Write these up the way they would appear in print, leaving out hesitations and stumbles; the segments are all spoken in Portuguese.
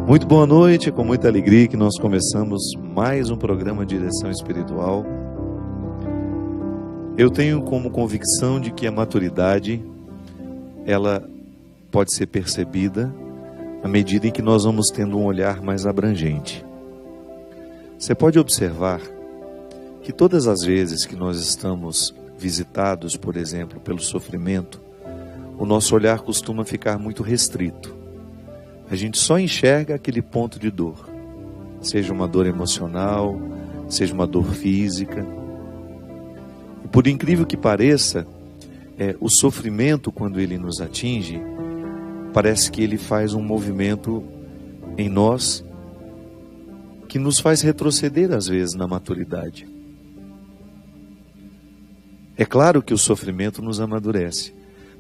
Muito boa noite, com muita alegria que nós começamos mais um programa de Direção Espiritual. Eu tenho como convicção de que a maturidade, ela pode ser percebida à medida em que nós vamos tendo um olhar mais abrangente. Você pode observar que todas as vezes que nós estamos visitados, por exemplo, pelo sofrimento, o nosso olhar costuma ficar muito restrito. A gente só enxerga aquele ponto de dor, seja uma dor emocional, seja uma dor física. E por incrível que pareça, o sofrimento, quando ele nos atinge, parece que ele faz um movimento em nós que nos faz retroceder às vezes na maturidade. É claro que o sofrimento nos amadurece,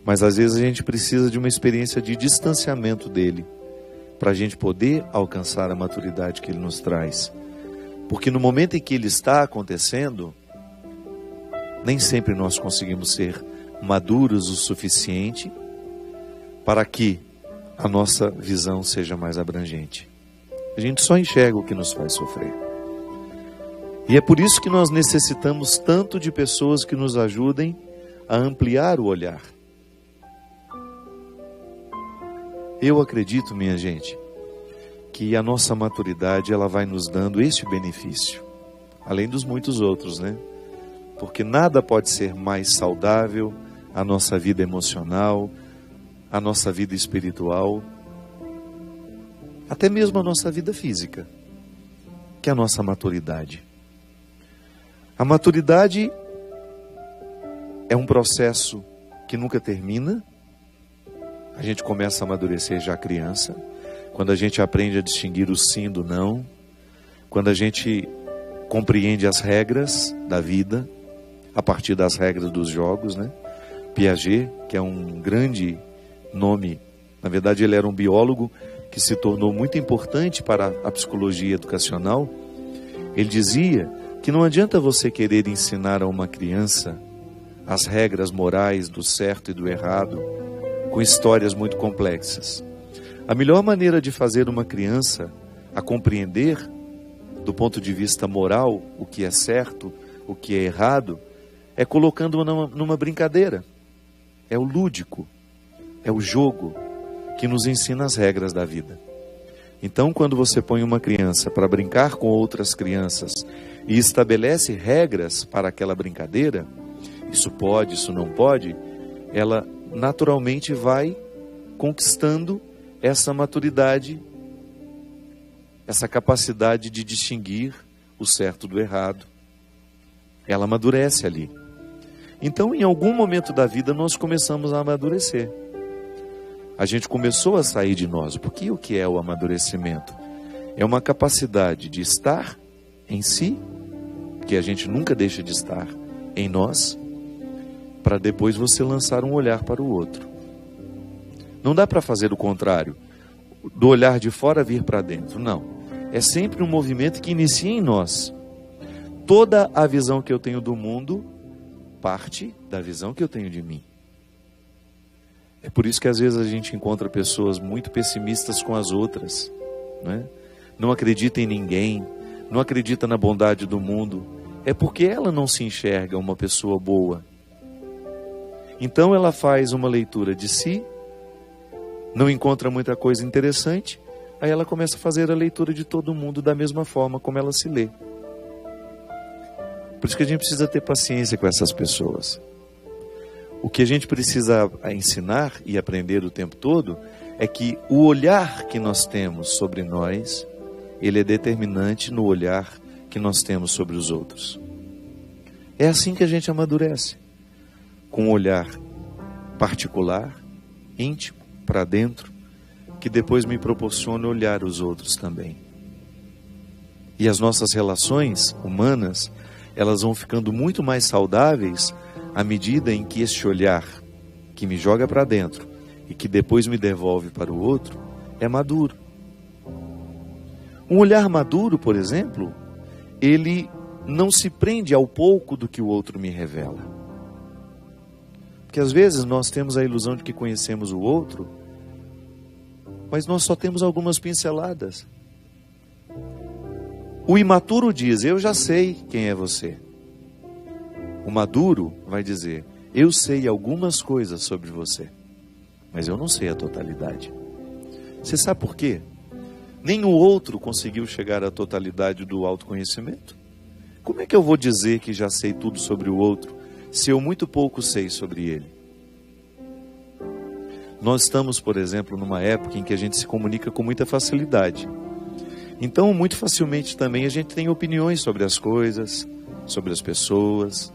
mas às vezes a gente precisa de uma experiência de distanciamento dele, para a gente poder alcançar a maturidade que ele nos traz. Porque no momento em que ele está acontecendo, nem sempre nós conseguimos ser maduros o suficiente para que a nossa visão seja mais abrangente. A gente só enxerga o que nos faz sofrer. E é por isso que nós necessitamos tanto de pessoas que nos ajudem a ampliar o olhar. Eu acredito, minha gente, que a nossa maturidade ela vai nos dando este benefício, além dos muitos outros, né? Porque nada pode ser mais saudável a nossa vida emocional, a nossa vida espiritual, até mesmo a nossa vida física, que a nossa maturidade. A maturidade é um processo que nunca termina. A gente começa a amadurecer já criança, quando a gente aprende a distinguir o sim do não, quando a gente compreende as regras da vida, a partir das regras dos jogos, né? Piaget, que é um grande nome, na verdade ele era um biólogo que se tornou muito importante para a psicologia educacional. Ele dizia que não adianta você querer ensinar a uma criança as regras morais do certo e do errado, com histórias muito complexas. A melhor maneira de fazer uma criança a compreender, do ponto de vista moral, o que é certo, o que é errado, é colocando-a numa brincadeira. É o lúdico, é o jogo que nos ensina as regras da vida. Então, quando você põe uma criança para brincar com outras crianças e estabelece regras para aquela brincadeira, isso pode, isso não pode, ela naturalmente vai conquistando essa maturidade, essa capacidade de distinguir o certo do errado. Ela amadurece ali. Então, em algum momento da vida, nós começamos a amadurecer. A gente começou a sair de nós. Porque o que é o amadurecimento? É uma capacidade de estar em si, que a gente nunca deixa de estar em nós, para depois você lançar um olhar para o outro. Não dá para fazer o contrário, do olhar de fora vir para dentro, não. É sempre um movimento que inicia em nós. Toda a visão que eu tenho do mundo parte da visão que eu tenho de mim. É por isso que às vezes a gente encontra pessoas muito pessimistas com as outras, né? Não acredita em ninguém, não acredita na bondade do mundo. É porque ela não se enxerga uma pessoa boa. Então ela faz uma leitura de si, não encontra muita coisa interessante, aí ela começa a fazer a leitura de todo mundo da mesma forma como ela se lê. Por isso que a gente precisa ter paciência com essas pessoas. O que a gente precisa ensinar e aprender o tempo todo é que o olhar que nós temos sobre nós, ele é determinante no olhar que nós temos sobre os outros. É assim que a gente amadurece. Com um olhar particular, íntimo, para dentro, que depois me proporciona olhar os outros também. E as nossas relações humanas, elas vão ficando muito mais saudáveis à medida em que este olhar, que me joga para dentro e que depois me devolve para o outro, é maduro. Um olhar maduro, por exemplo, ele não se prende ao pouco do que o outro me revela. Porque às vezes nós temos a ilusão de que conhecemos o outro mas nós só temos algumas pinceladas. O imaturo diz: eu já sei quem é você. O maduro vai dizer: eu sei algumas coisas sobre você, mas eu não sei a totalidade. Você sabe por quê? Nem o outro conseguiu chegar à totalidade do autoconhecimento. Como é que eu vou dizer que já sei tudo sobre o outro, se eu muito pouco sei sobre ele? Nós estamos, por exemplo, numa época em que a gente se comunica com muita facilidade. Então, muito facilmente também a gente tem opiniões sobre as coisas, sobre as pessoas.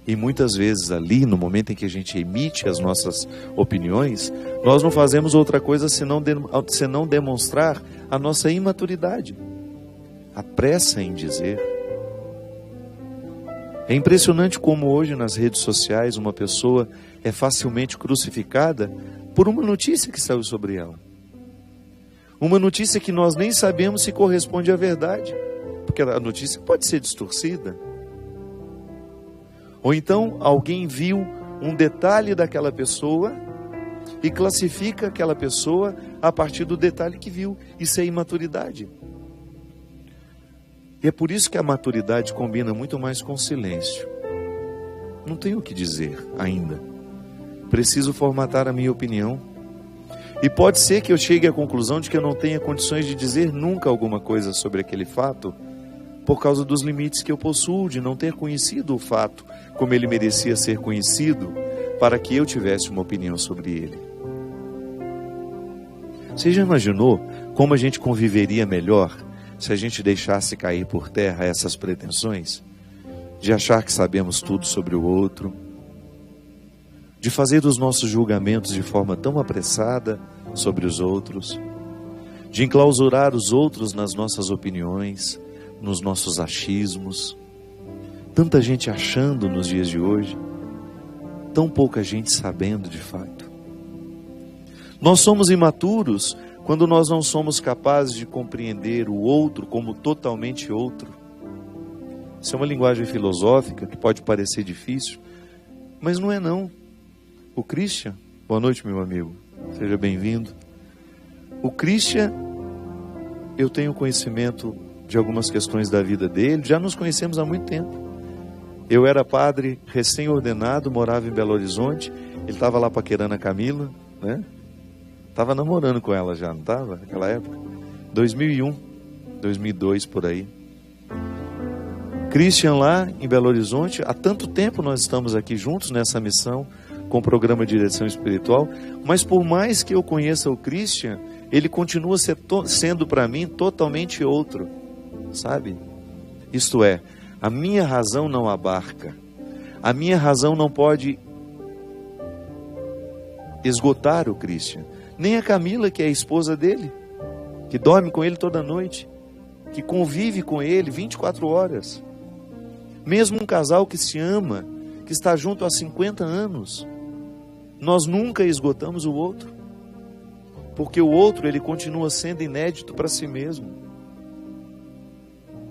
E muitas vezes ali, no momento em que a gente emite as nossas opiniões, nós não fazemos outra coisa senão demonstrar a nossa imaturidade, a pressa em dizer. É impressionante como hoje nas redes sociais uma pessoa é facilmente crucificada por uma notícia que saiu sobre ela. Uma notícia que nós nem sabemos se corresponde à verdade, porque a notícia pode ser distorcida. Ou então alguém viu um detalhe daquela pessoa e classifica aquela pessoa a partir do detalhe que viu. Isso é imaturidade. E é por isso que a maturidade combina muito mais com o silêncio. Não tenho o que dizer ainda. Preciso formatar a minha opinião. E pode ser que eu chegue à conclusão de que eu não tenha condições de dizer nunca alguma coisa sobre aquele fato, por causa dos limites que eu possuo, de não ter conhecido o fato como ele merecia ser conhecido, para que eu tivesse uma opinião sobre ele. Você já imaginou como a gente conviveria melhor se a gente deixasse cair por terra essas pretensões? De achar que sabemos tudo sobre o outro, de fazer os nossos julgamentos de forma tão apressada sobre os outros, de enclausurar os outros nas nossas opiniões, nos nossos achismos. Tanta gente achando nos dias de hoje, tão pouca gente sabendo de fato. Nós somos imaturos quando nós não somos capazes de compreender o outro como totalmente outro. Isso é uma linguagem filosófica que pode parecer difícil, mas não é não. O Christian, boa noite meu amigo, seja bem-vindo. O Christian, eu tenho conhecimento de algumas questões da vida dele, já nos conhecemos há muito tempo. Eu era padre recém-ordenado, morava em Belo Horizonte, ele estava lá paquerando a Camila, né? Estava namorando com ela já, não estava? Naquela época? 2001, 2002, por aí. Christian lá em Belo Horizonte, há tanto tempo nós estamos aqui juntos nessa missão, com o programa de direção espiritual, mas por mais que eu conheça o Christian, ele continua sendo para mim totalmente outro, sabe? Isto é, a minha razão não abarca, a minha razão não pode esgotar o Christian, nem a Camila, que é a esposa dele, que dorme com ele toda noite, que convive com ele 24 horas, mesmo um casal que se ama, que está junto há 50 anos, nós nunca esgotamos o outro, porque o outro ele continua sendo inédito para si mesmo.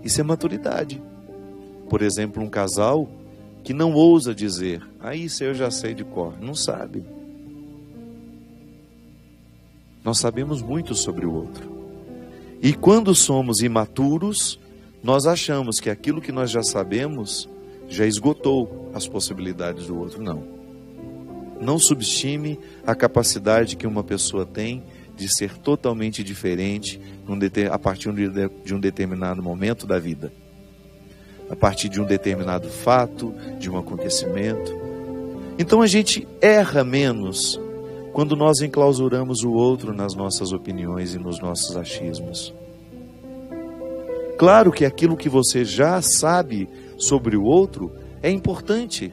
Isso é maturidade. Por exemplo, um casal que não ousa dizer: isso eu já sei de cor. Não sabe. Nós sabemos muito sobre o outro. E quando somos imaturos, nós achamos que aquilo que nós já sabemos já esgotou as possibilidades do outro. Não subestime a capacidade que uma pessoa tem de ser totalmente diferente a partir de um determinado momento da vida, a partir de um determinado fato, de um acontecimento. Então a gente erra menos quando nós enclausuramos o outro nas nossas opiniões e nos nossos achismos. Claro que aquilo que você já sabe sobre o outro é importante.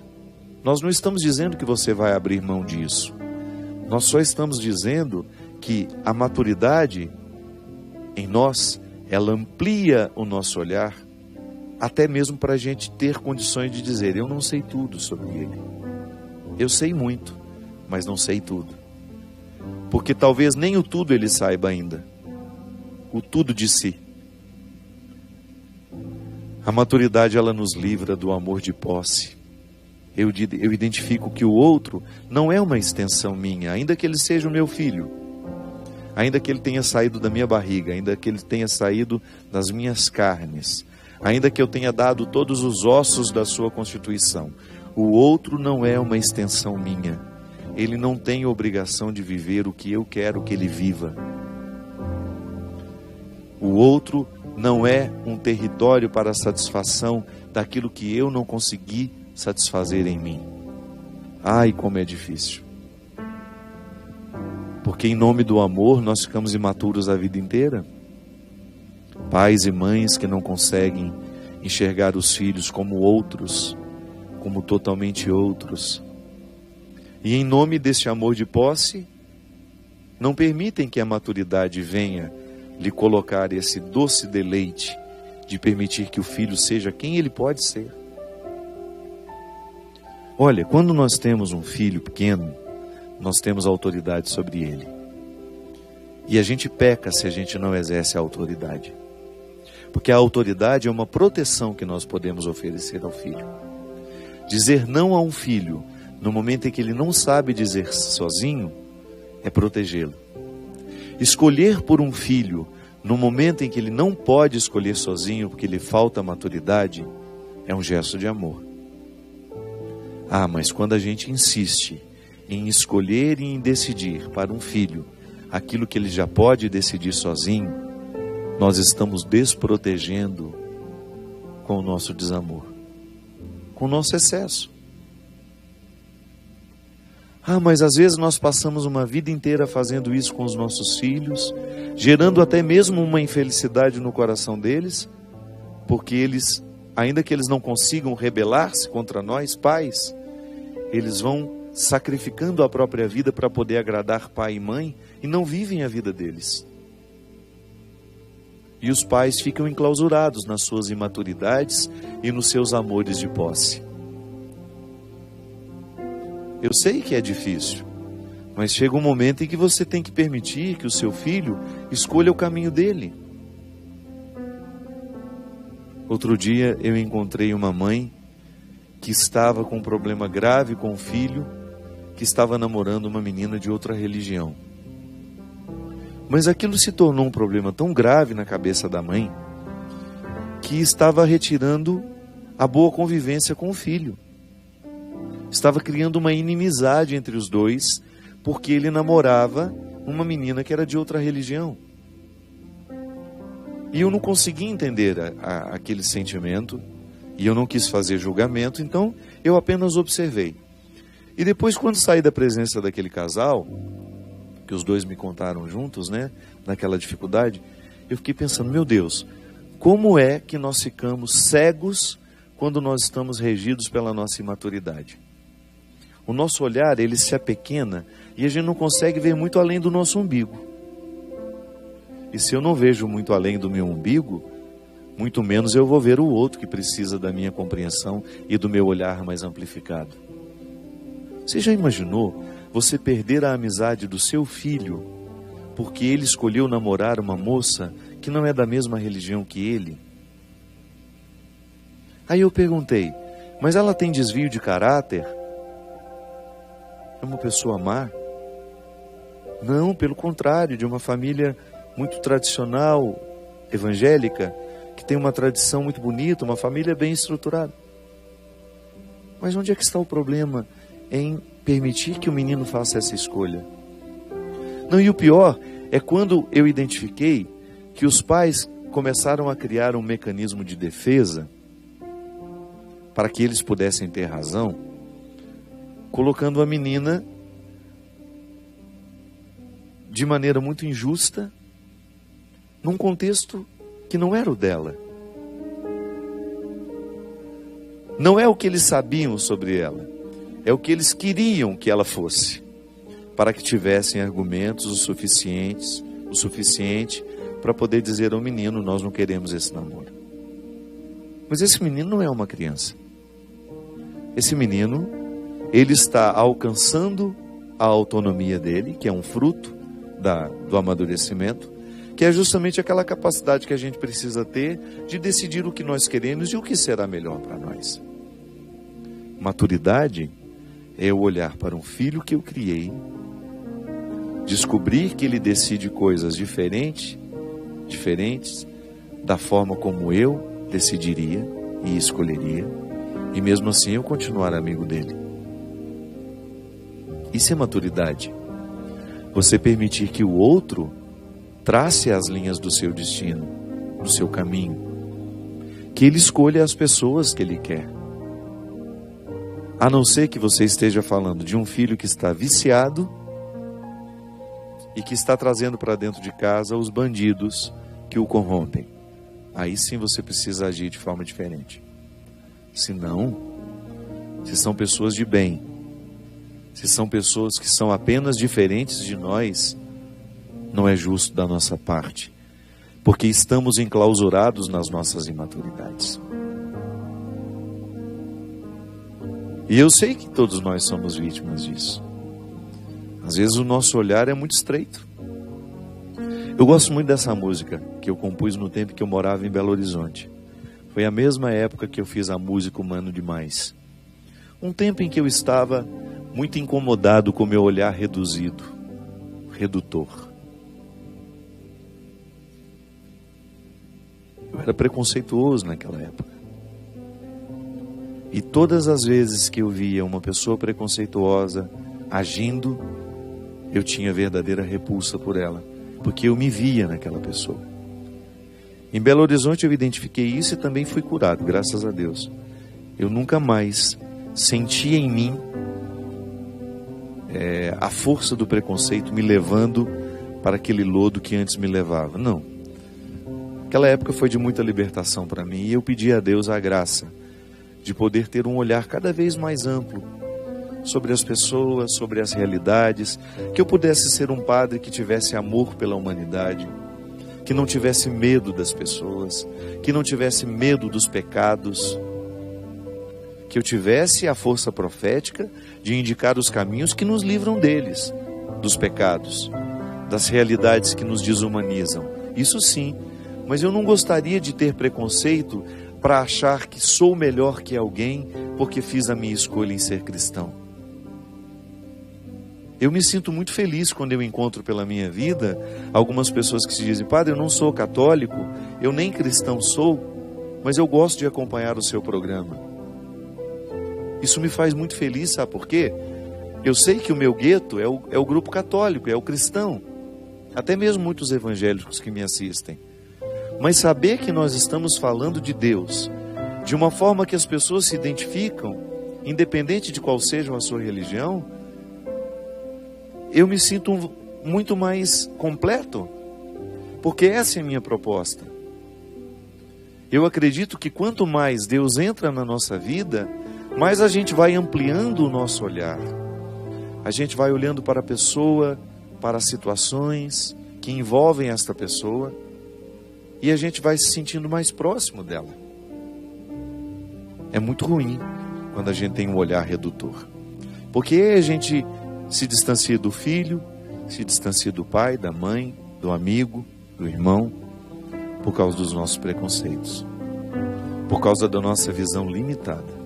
Nós não estamos dizendo que você vai abrir mão disso. Nós só estamos dizendo que a maturidade em nós, ela amplia o nosso olhar, até mesmo para a gente ter condições de dizer: eu não sei tudo sobre ele. Eu sei muito, mas não sei tudo. Porque talvez nem o tudo ele saiba ainda. O tudo de si. A maturidade, ela nos livra do amor de posse. Eu identifico que o outro não é uma extensão minha, ainda que ele seja o meu filho. ainda que ele tenha saído da minha barriga, ainda que ele tenha saído das minhas carnes, ainda que eu tenha dado todos os ossos da sua constituição, o outro não é uma extensão minha. Ele não tem obrigação de viver o que eu quero que ele viva. O outro não é um território para a satisfação daquilo que eu não consegui satisfazer em mim. Ai, como é difícil. Porque em nome do amor nós ficamos imaturos a vida inteira. Pais e mães que não conseguem enxergar os filhos como outros, como totalmente outros. E em nome deste amor de posse, não permitem que a maturidade venha lhe colocar esse doce deleite de permitir que o filho seja quem ele pode ser. Olha, quando nós temos um filho pequeno, nós temos autoridade sobre ele. E a gente peca se a gente não exerce a autoridade. Porque a autoridade é uma proteção que nós podemos oferecer ao filho. Dizer não a um filho no momento em que ele não sabe dizer sozinho é protegê-lo. Escolher por um filho no momento em que ele não pode escolher sozinho porque lhe falta maturidade é um gesto de amor. Ah, mas quando a gente insiste em escolher e em decidir para um filho aquilo que ele já pode decidir sozinho, nós estamos desprotegendo com o nosso desamor, com o nosso excesso. Ah, mas às vezes nós passamos uma vida inteira fazendo isso com os nossos filhos, gerando até mesmo uma infelicidade no coração deles, porque eles, ainda que eles não consigam rebelar-se contra nós, pais, eles vão sacrificando a própria vida para poder agradar pai e mãe e não vivem a vida deles. E os pais ficam enclausurados nas suas imaturidades e nos seus amores de posse. Eu sei que é difícil, mas chega um momento em que você tem que permitir que o seu filho escolha o caminho dele. Outro dia eu encontrei uma mãe que estava com um problema grave com o filho, que estava namorando uma menina de outra religião. Mas aquilo se tornou um problema tão grave na cabeça da mãe, que estava retirando a boa convivência com o filho. Estava criando uma inimizade entre os dois, porque ele namorava uma menina que era de outra religião. E eu não consegui entender aquele sentimento, e eu não quis fazer julgamento, então eu apenas observei. E depois, quando saí da presença daquele casal, que os dois me contaram juntos, né, naquela dificuldade, eu fiquei pensando, meu Deus, como é que nós ficamos cegos quando nós estamos regidos pela nossa imaturidade? O nosso olhar, ele se apequena e a gente não consegue ver muito além do nosso umbigo. E se eu não vejo muito além do meu umbigo, muito menos eu vou ver o outro que precisa da minha compreensão e do meu olhar mais amplificado. Você já imaginou você perder a amizade do seu filho porque ele escolheu namorar uma moça que não é da mesma religião que ele? Aí eu perguntei, mas ela tem desvio de caráter? É uma pessoa má? Não, pelo contrário, de uma família muito tradicional, evangélica, que tem uma tradição muito bonita, uma família bem estruturada. Mas onde é que está o problema em permitir que o menino faça essa escolha? Não, e o pior é quando eu identifiquei que os pais começaram a criar um mecanismo de defesa para que eles pudessem ter razão, colocando a menina de maneira muito injusta num contexto que não era o dela. Não é o que eles sabiam sobre ela, é o que eles queriam que ela fosse, para que tivessem argumentos o suficiente para poder dizer ao menino, nós não queremos esse namoro. Mas esse menino não é uma criança. Esse menino, ele está alcançando a autonomia dele, que é um fruto do amadurecimento, que é justamente aquela capacidade que a gente precisa ter de decidir o que nós queremos e o que será melhor para nós. Maturidade é eu olhar para um filho que eu criei descobrir que Ele decide coisas diferentes da forma como eu decidiria e escolheria, e mesmo assim eu continuar amigo dele. Isso é maturidade. Você permitir que o outro trace as linhas do seu destino, do seu caminho, que ele escolha as pessoas que ele quer. A não ser que você esteja falando de um filho que está viciado e que está trazendo para dentro de casa os bandidos que o corrompem. Aí sim você precisa agir de forma diferente. Se não, se são pessoas de bem, se são pessoas que são apenas diferentes de nós, não é justo da nossa parte, porque estamos enclausurados nas nossas imaturidades. E eu sei que todos nós somos vítimas disso. Às vezes o nosso olhar é muito estreito. Eu gosto muito dessa música que eu compus no tempo que eu morava em Belo Horizonte. Foi a mesma época que eu fiz a música Humano Demais. Um tempo em que eu estava muito incomodado com o meu olhar reduzido, redutor. Eu era preconceituoso naquela época. E todas as vezes que eu via uma pessoa preconceituosa agindo, eu tinha verdadeira repulsa por ela, porque eu me via naquela pessoa. Em Belo Horizonte eu identifiquei isso e também fui curado, graças a Deus. Eu nunca mais senti em mim a força do preconceito me levando para aquele lodo que antes me levava. Não. Aquela época foi de muita libertação para mim e eu pedi a Deus a graça de poder ter um olhar cada vez mais amplo sobre as pessoas, sobre as realidades, que eu pudesse ser um padre que tivesse amor pela humanidade, que não tivesse medo das pessoas, que não tivesse medo dos pecados, que eu tivesse a força profética de indicar os caminhos que nos livram deles, dos pecados, das realidades que nos desumanizam. Isso sim, mas eu não gostaria de ter preconceito para achar que sou melhor que alguém porque fiz a minha escolha em ser cristão. Eu me sinto muito feliz quando eu encontro pela minha vida algumas pessoas que se dizem: padre, eu não sou católico, eu nem cristão sou, mas eu gosto de acompanhar o seu programa. Isso me faz muito feliz, sabe por quê? Eu sei que o meu gueto é o grupo católico, é o cristão, até mesmo muitos evangélicos que me assistem. Mas saber que nós estamos falando de Deus, de uma forma que as pessoas se identificam, independente de qual seja a sua religião, eu me sinto muito mais completo, porque essa é a minha proposta. Eu acredito que quanto mais Deus entra na nossa vida, mais a gente vai ampliando o nosso olhar. A gente vai olhando para a pessoa, para as situações que envolvem esta pessoa, e a gente vai se sentindo mais próximo dela. É muito ruim quando a gente tem um olhar redutor, porque a gente se distancia do filho, se distancia do pai, da mãe, do amigo, do irmão, por causa dos nossos preconceitos, por causa da nossa visão limitada.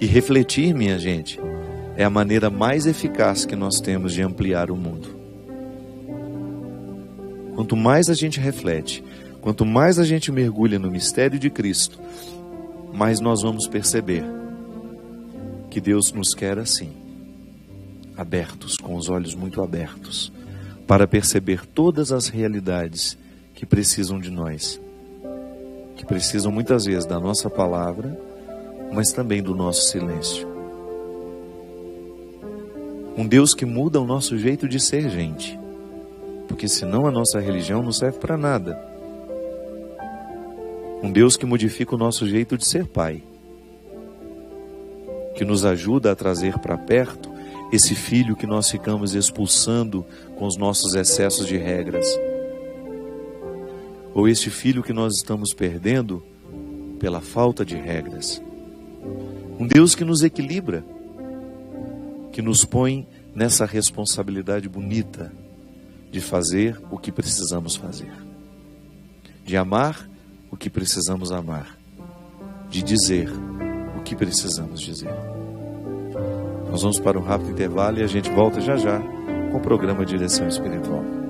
E refletir, minha gente, é a maneira mais eficaz que nós temos de ampliar o mundo. Quanto mais a gente reflete, quanto mais a gente mergulha no mistério de Cristo, mais nós vamos perceber que Deus nos quer assim, abertos, com os olhos muito abertos, para perceber todas as realidades que precisam de nós, que precisam muitas vezes da nossa palavra, mas também do nosso silêncio. Um Deus que muda o nosso jeito de ser gente, porque senão a nossa religião não serve para nada. Um Deus que modifica o nosso jeito de ser pai, que nos ajuda a trazer para perto esse filho que nós ficamos expulsando com os nossos excessos de regras, ou este filho que nós estamos perdendo pela falta de regras. Um Deus que nos equilibra, que nos põe nessa responsabilidade bonita de fazer o que precisamos fazer, de amar o que precisamos amar, de dizer o que precisamos dizer. Nós vamos para um rápido intervalo e a gente volta já já com o programa Direção Espiritual.